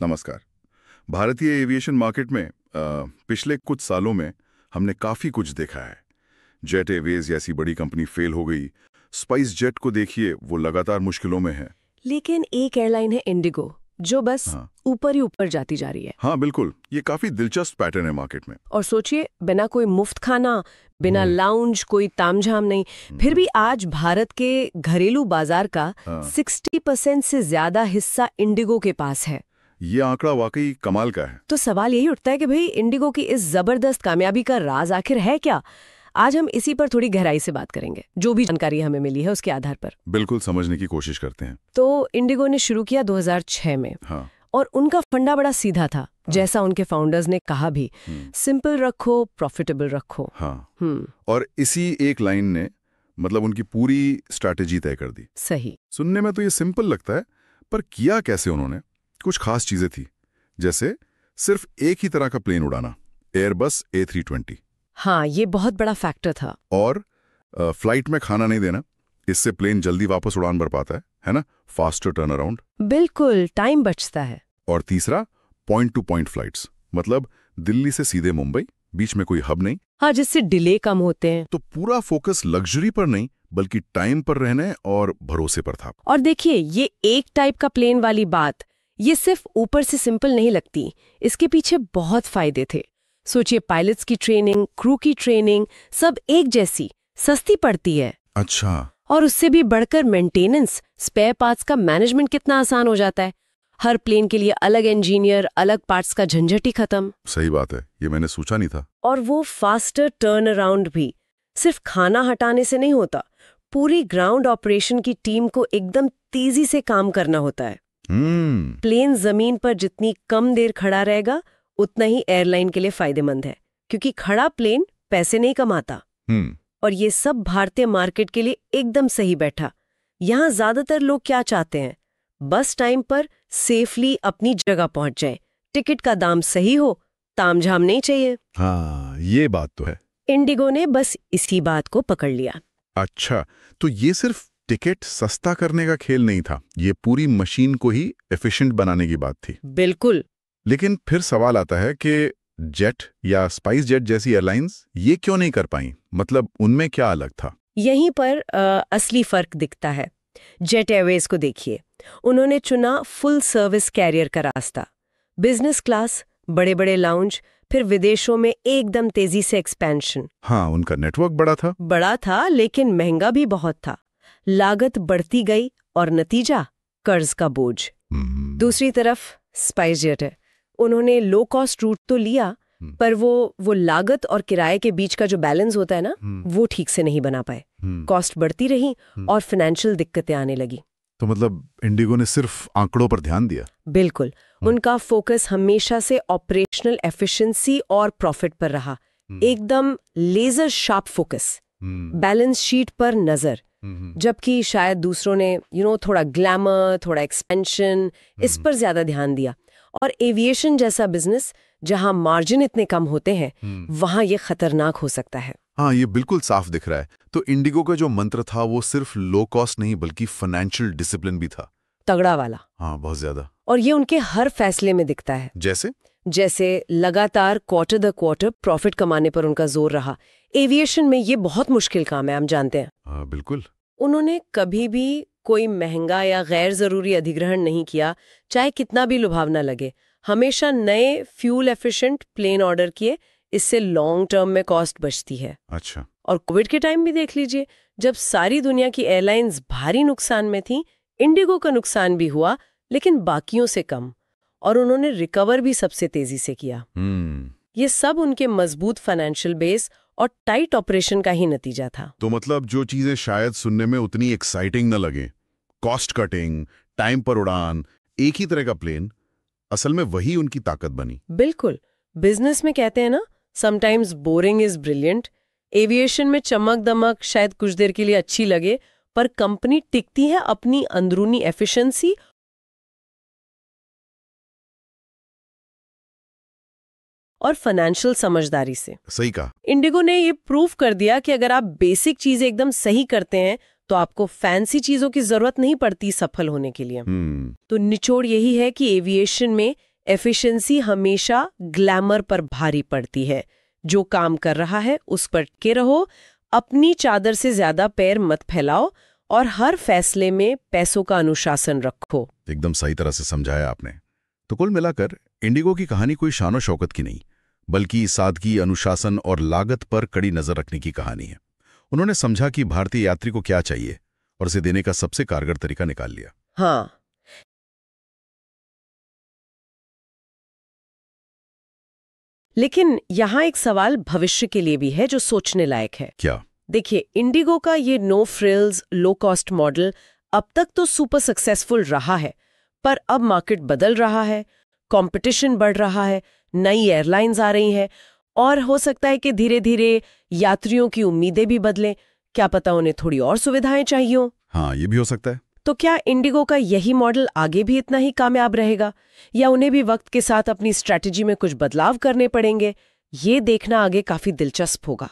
नमस्कार। भारतीय aviation market में पिछले कुछ सालों में हमने काफ़ी कुछ देखा है। जेट एयरवेज जैसी बड़ी कंपनी फेल हो गई। स्पाइस जेट को देखिए, वो लगातार मुश्किलों में है। लेकिन एक एयरलाइन है इंडिगो, जो बस ऊपर ही ऊपर जाती जा रही है। हाँ बिल्कुल, ये काफ़ी दिलचस्प पैटर्न है मार्केट में। और सोचिए, बिना कोई मुफ्त खाना, बिना लाउंज, कोई तामझाम नहीं, फिर भी आज भारत के घरेलू बाजार का 60% से ज्यादा हिस्सा इंडिगो के पास है। ये आंकड़ा वाकई कमाल का है। तो सवाल यही उठता है कि भाई, इंडिगो की इस जबरदस्त कामयाबी का राज आखिर है क्या? आज हम इसी पर थोड़ी गहराई से बात करेंगे, जो भी जानकारी हमें मिली है उसके आधार पर। बिल्कुल समझने की कोशिश करते हैं। तो इंडिगो ने शुरू किया 2006 में। हाँ। और उनका फंडा बड़ा सीधा था, जैसा उनके फाउंडर्स ने कहा भी, सिंपल रखो, प्रॉफिटेबल रखो। हाँ। और इसी एक लाइन ने मतलब उनकी पूरी स्ट्रैटेजी तय कर दी। सही। सुनने में तो ये सिंपल लगता है, पर किया कैसे उन्होंने? कुछ खास चीजें थी, जैसे सिर्फ एक ही तरह का प्लेन उड़ाना, एयरबस A320। हाँ, ये बहुत बड़ा फैक्टर था। और फ्लाइट में खाना नहीं देना, इससे प्लेन जल्दी वापस उड़ान भर पाता है ना? Faster turn around. बिल्कुल, टाइम बचता है। और तीसरा, पॉइंट टू पॉइंट फ्लाइट्स, मतलब दिल्ली से सीधे मुंबई, बीच में कोई हब नहीं। हाँ, जिससे डिले कम होते हैं। तो पूरा फोकस लग्जरी पर नहीं, बल्कि टाइम पर रहने और भरोसे पर था। और देखिए, ये एक टाइप का प्लेन वाली बात, ये सिर्फ ऊपर से सिंपल नहीं लगती, इसके पीछे बहुत फायदे थे। सोचिए, पायलट्स की ट्रेनिंग, क्रू की ट्रेनिंग, सब एक जैसी, सस्ती पड़ती है। अच्छा। और उससे भी बढ़कर मेंटेनेंस, स्पेयर पार्ट्स का मैनेजमेंट कितना आसान हो जाता है। हर प्लेन के लिए अलग इंजीनियर, अलग पार्ट्स का झंझट ही खत्म। सही बात है, ये मैंने सोचा नहीं था। और वो फास्टर टर्न अराउंड भी सिर्फ खाना हटाने से नहीं होता, पूरी ग्राउंड ऑपरेशन की टीम को एकदम तेजी से काम करना होता है। प्लेन जमीन पर जितनी कम देर खड़ा रहेगा, उतना ही एयरलाइन के लिए फायदेमंद है, क्योंकि खड़ा प्लेन पैसे नहीं कमाता। और ये सब भारतीय मार्केट के लिए एकदम सही बैठा। यहाँ ज्यादातर लोग क्या चाहते हैं? बस टाइम पर सेफली अपनी जगह पहुंच जाए, टिकट का दाम सही हो, तामझाम नहीं चाहिए। हाँ, ये बात तो है। इंडिगो ने बस इसी बात को पकड़ लिया। अच्छा, तो ये सिर्फ टिकट सस्ता करने का खेल नहीं था, ये पूरी मशीन को ही एफिशिएंट बनाने की बात थी। बिल्कुल। लेकिन फिर सवाल आता है कि जेट या स्पाइस जेट जैसी एयरलाइंस ये क्यों नहीं कर पाई? मतलब उनमें क्या अलग था? यहीं पर असली फर्क दिखता है। जेट एयरवेज को देखिए, उन्होंने चुना फुल सर्विस कैरियर का रास्ता। बिजनेस क्लास, बड़े बड़े लाउंज, फिर विदेशों में एकदम तेजी से एक्सपेंशन। हाँ, उनका नेटवर्क बड़ा था, लेकिन महंगा भी बहुत था। लागत बढ़ती गई और नतीजा, कर्ज का बोझ। दूसरी तरफ स्पाइस जेट है, उन्होंने लो कॉस्ट रूट तो लिया, पर वो लागत और किराए के बीच का जो बैलेंस होता है ना, वो ठीक से नहीं बना पाए। कॉस्ट बढ़ती रही और फाइनेंशियल दिक्कतें आने लगी। तो मतलब इंडिगो ने सिर्फ आंकड़ों पर ध्यान दिया? बिल्कुल। उनका फोकस हमेशा से ऑपरेशनल एफिशिएंसी और प्रॉफिट पर रहा। एकदम laser sharp focus, balance sheet पर नजर। जबकि शायद दूसरों ने थोड़ा ग्लैमर, थोड़ा एक्सपेंशन, इस पर ज्यादा ध्यान दिया। और एविएशन जैसा बिजनेस, जहां मार्जिन इतने कम होते हैं, वहां ये खतरनाक हो सकता है। हाँ, ये बिल्कुल साफ दिख रहा है। तो इंडिगो का जो मंत्र था, वो सिर्फ लो कॉस्ट नहीं, बल्कि फाइनेंशियल डिसिप्लिन भी था। तगड़ा वाला। हाँ, बहुत ज्यादा। और ये उनके हर फैसले में दिखता है। जैसे लगातार क्वार्टर द क्वार्टर प्रॉफिट कमाने पर उनका जोर रहा। एविएशन में ये बहुत मुश्किल काम है, हम जानते हैं। हाँ, बिल्कुल। उन्होंने कभी भी कोई महंगा या गैर जरूरी अधिग्रहण नहीं किया, चाहे कितना भी लुभावना लगे। हमेशा नए फ्यूल एफिशिएंट प्लेन ऑर्डर किए, इससे लॉन्ग टर्म में कॉस्ट बचती है। अच्छा। और कोविड के टाइम भी देख लीजिए, जब सारी दुनिया की एयरलाइंस भारी नुकसान में थी, इंडिगो का नुकसान भी हुआ, लेकिन बाकियों से कम। और उन्होंने रिकवर भी सबसे तेजी से किया। ये सब उनके मजबूत फाइनेंशियल बेस और टाइट ऑपरेशन का ही नतीजा था। तो मतलब जो चीजें शायद सुनने में उतनी एक्साइटिंग न लगे, कॉस्ट कटिंग, टाइम पर उड़ान, एक ही तरह का प्लेन, असल में वही उनकी ताकत बनी। बिल्कुल। बिजनेस में कहते हैं ना, sometimes boring is brilliant. Aviation में चमक दमक शायद कुछ देर के लिए अच्छी लगे, पर कंपनी टिकती है अपनी अंदरूनी एफिशिएंसी और फाइनेंशियल समझदारी से। सही कहा। इंडिगो ने ये प्रूव कर दिया कि अगर आप बेसिक चीजें एकदम सही करते हैं, तो आपको फैंसी चीजों की जरूरत नहीं पड़ती सफल होने के लिए। तो निचोड़ यही है कि एविएशन में एफिशिएंसी हमेशा ग्लैमर पर भारी पड़ती है। जो काम कर रहा है उस पर टिके रहो, अपनी चादर से ज्यादा पैर मत फैलाओ और हर फैसले में पैसों का अनुशासन रखो। एकदम सही तरह से समझाया आपने। तो कुल मिलाकर इंडिगो की कहानी कोई शान और शौकत की नहीं, बल्कि सादगी, अनुशासन और लागत पर कड़ी नजर रखने की कहानी है। उन्होंने समझा कि भारतीय यात्री को क्या चाहिए और उसे देने का सबसे कारगर तरीका निकाल लिया। हाँ, लेकिन यहाँ एक सवाल भविष्य के लिए भी है जो सोचने लायक है। क्या? देखिए, इंडिगो का ये no frills low cost model अब तक तो सुपर सक्सेसफुल रहा है, पर अब मार्केट बदल रहा है, कंपटीशन बढ़ रहा है, नई एयरलाइंस आ रही हैं और हो सकता है कि धीरे धीरे यात्रियों की उम्मीदें भी बदलें। क्या पता उन्हें थोड़ी और सुविधाएं चाहिए हो। हाँ, ये भी हो सकता है। तो क्या इंडिगो का यही मॉडल आगे भी इतना ही कामयाब रहेगा, या उन्हें भी वक्त के साथ अपनी स्ट्रैटेजी में कुछ बदलाव करने पड़ेंगे? ये देखना आगे काफी दिलचस्प होगा।